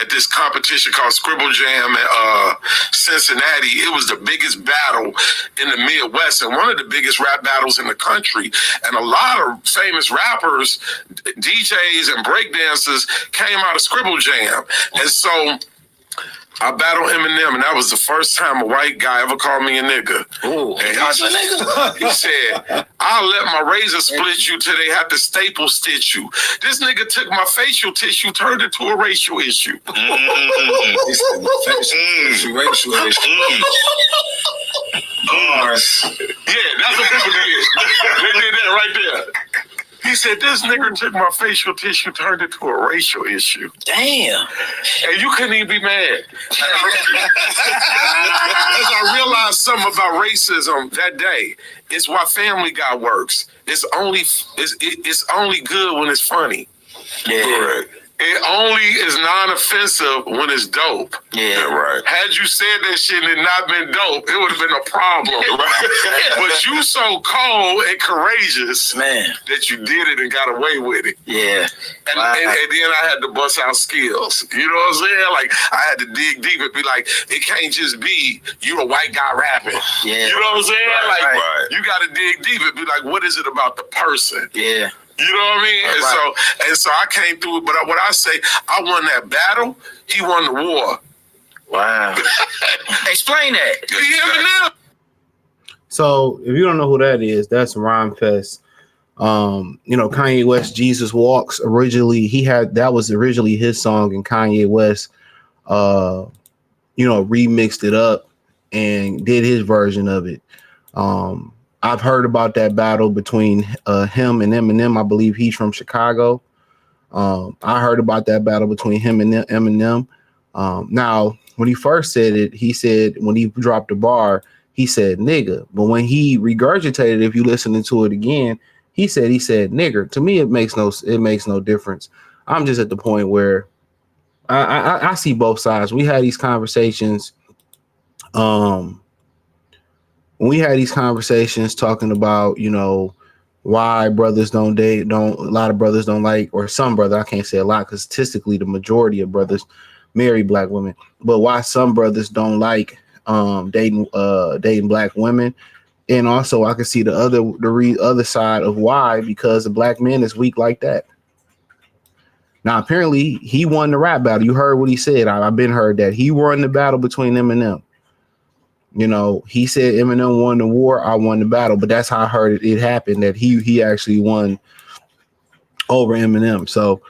at this competition called Scribble Jam at Cincinnati. It was the biggest battle in the Midwest and one of the biggest rap battles in the country. And a lot of famous rappers, DJs, and breakdancers came out of Scribble Jam. And so I battled Eminem, and that was the first time a white guy ever called me a nigga. Ooh, and he said, I'll let my razor split you till they have to staple stitch you. This nigga took my facial tissue, turned it to a racial issue. Racial issue. Bars. Yeah, that's what people did. They did that right there. He said, this nigga took my facial tissue, turned it to a racial issue. Damn. And you couldn't even be mad. As I realized something about racism that day, it's why Family Guy works. It's only good when it's funny. Yeah. Correct. It only is non-offensive when it's dope. Yeah, right. Had you said that shit and it not been dope, it would have been a problem. Right? But you so cold and courageous, man, that you did it and got away with it. Yeah. And then I had to bust out skills. You know what I'm saying? Like, I had to dig deep and be like, it can't just be you a white guy rapping. Yeah. You know what I'm saying? Right. You got to dig deep and be like, what is it about the person? Yeah. You know what I mean? Right. And so I came through it. But what I say, I won that battle. He won the war. Wow. Explain that. You hear me now? So if you don't know who that is, that's Rhymefest. Kanye West, Jesus Walks. Originally, that was originally his song, and Kanye West, remixed it up and did his version of it. I've heard about that battle between him and Eminem. I believe he's from Chicago. I heard about that battle between him and Eminem. Now, when he first said it, he said, when he dropped the bar, he said nigga. But when he regurgitated, if you listening to it again, he said nigger. To me, it makes no difference. I'm just at the point where I see both sides. We had these conversations. When we had these conversations talking about, why brothers don't date, a lot of brothers don't like, or some brother, I can't say a lot because statistically the majority of brothers marry black women, but why some brothers don't like dating black women. And also I can see the other side of why, because the black man is weak like that. Now, apparently he won the rap battle. You heard what he said. I've been heard that he won the battle between them and them. He said Eminem won the war, I won the battle, but that's how I heard it happened, that he actually won over Eminem. So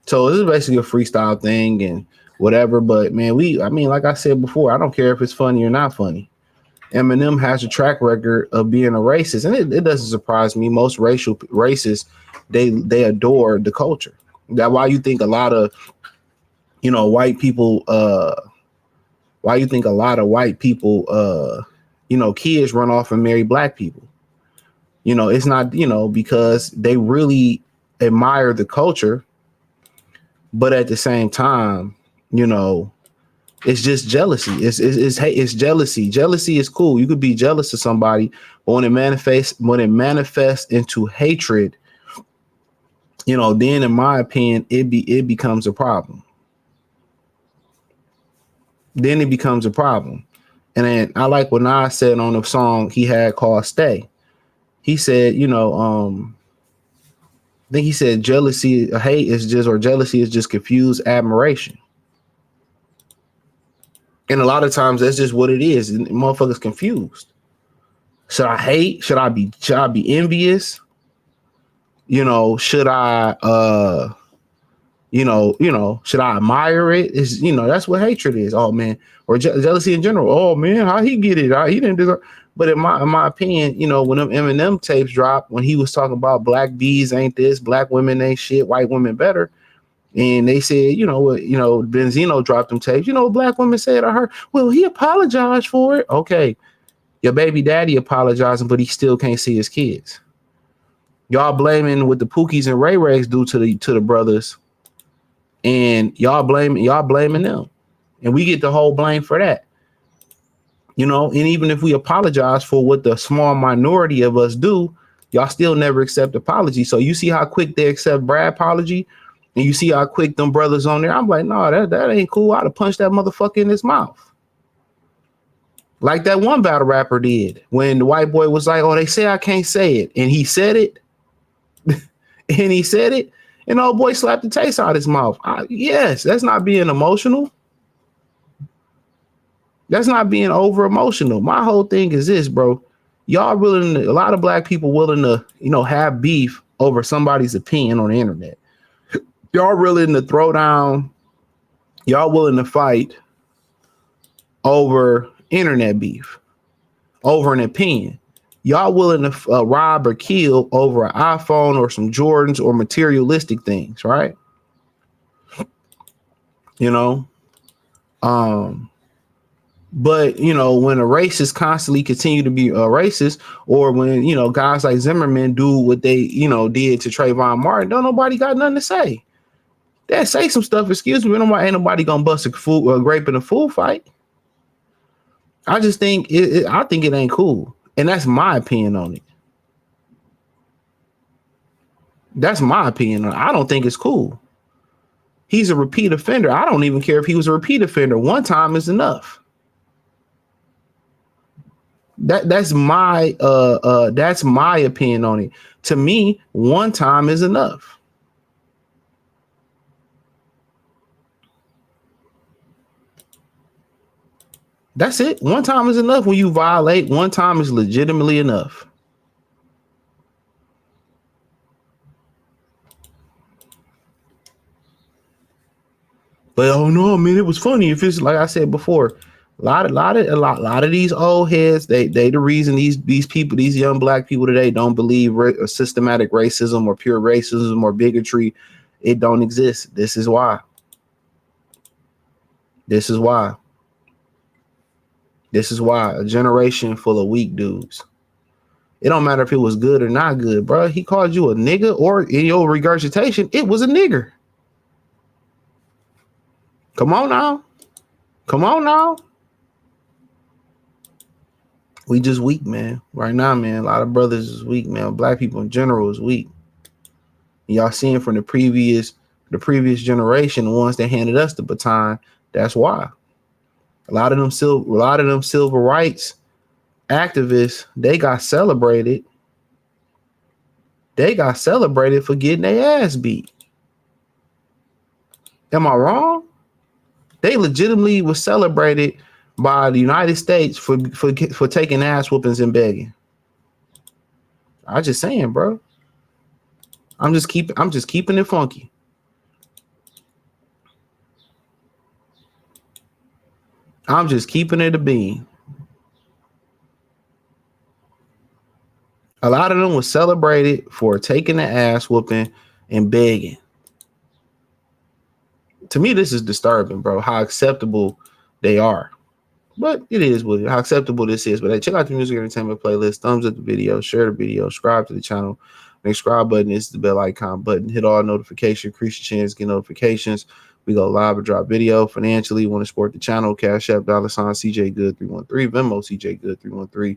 this is basically a freestyle thing and whatever. But man, like I said before, I don't care if it's funny or not funny. Eminem has a track record of being a racist, and it doesn't surprise me. Most racists, they adore the culture. That's why you think a lot of white people why you think a lot of white people, kids run off and marry black people? It's not, because they really admire the culture, but at the same time, it's just jealousy. It's jealousy. Jealousy is cool. You could be jealous of somebody, but when it manifests into hatred, then in my opinion, it becomes a problem. Then it becomes a problem. And then I like what Nas said on the song he had called Stay. He said, I think he said jealousy is just confused admiration. And a lot of times that's just what it is. And motherfuckers confused. Should I hate? Should I be envious? Should I should I admire it? Is that's what hatred is. Oh man, or jealousy in general. Oh man, how he get it? He didn't deserve. But in my opinion, when them Eminem tapes dropped, when he was talking about black bees ain't this, black women ain't shit, white women better, and they said, Benzino dropped them tapes. Black women said, I heard. Well, he apologized for it. Okay, your baby daddy apologizing, but he still can't see his kids. Y'all blaming what the Pookies and Ray Rays do to the brothers. And y'all blaming them, and we get the whole blame for that, and even if we apologize for what the small minority of us do, y'all still never accept apology. So you see how quick they accept Brad's apology, And you see how quick them brothers on there. I'm like, no, that ain't cool. I'd have punched that motherfucker in his mouth. Like that one battle rapper did when the white boy was like, oh, they say I can't say it. And he said it. And he said it. And old boy slapped the taste out of his mouth. Yes, that's not being emotional. That's not being over emotional. My whole thing is this, bro. Y'all willing to, a lot of black people willing to, have beef over somebody's opinion on the internet. Y'all willing to throw down. Y'all willing to fight over internet beef, over an opinion. Y'all willing to rob or kill over an iPhone or some Jordans or materialistic things, right? But, when a racist constantly continue to be a racist, or when, guys like Zimmerman do what they, did to Trayvon Martin, don't nobody got nothing to say. They say some stuff, excuse me, ain't nobody gonna bust a grape in a food fight. I just think I think it ain't cool. And that's my opinion on it. That's my opinion. I don't think it's cool. He's a repeat offender. I don't even care if he was a repeat offender. One time is enough. That's my opinion on it. To me, one time is enough. That's it. One time is enough. When you violate, one time is legitimately enough. But oh no, man, it was funny. If it's like I said before, a lot of these old heads, they the reason these people, these young black people today don't believe systematic racism or pure racism or bigotry. It don't exist. This is why. This is why. This is why. A generation full of weak dudes. It don't matter if it was good or not good, bro. He called you a nigga, or in your regurgitation, it was a nigger. Come on now. Come on now. We just weak, man. Right now, man. A lot of brothers is weak, man. Black people in general is weak. Y'all seeing from the previous generation, the ones that handed us the baton. That's why. A lot of them civil rights activists, they got celebrated. They got celebrated for getting their ass beat. Am I wrong? They legitimately was celebrated by the United States for taking ass whoopings and begging. I just saying, bro. I'm just keeping it funky. I'm just keeping it a bean. A lot of them was celebrated for taking the ass whooping and begging. To me, this is disturbing, bro, how acceptable they are. But it is how acceptable this is. But hey, check out the music entertainment playlist. Thumbs up the video, share the video, subscribe to the channel. The subscribe button is the bell icon button. Hit all notifications, increase your chance, get notifications. We go live or drop video. Financially, want to support the channel, Cash App, $CJ Good 313, Venmo CJ Good 313.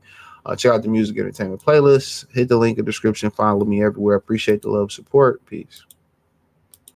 Check out the music entertainment playlist. Hit the link in the description. Follow me everywhere. Appreciate the love, support. Peace.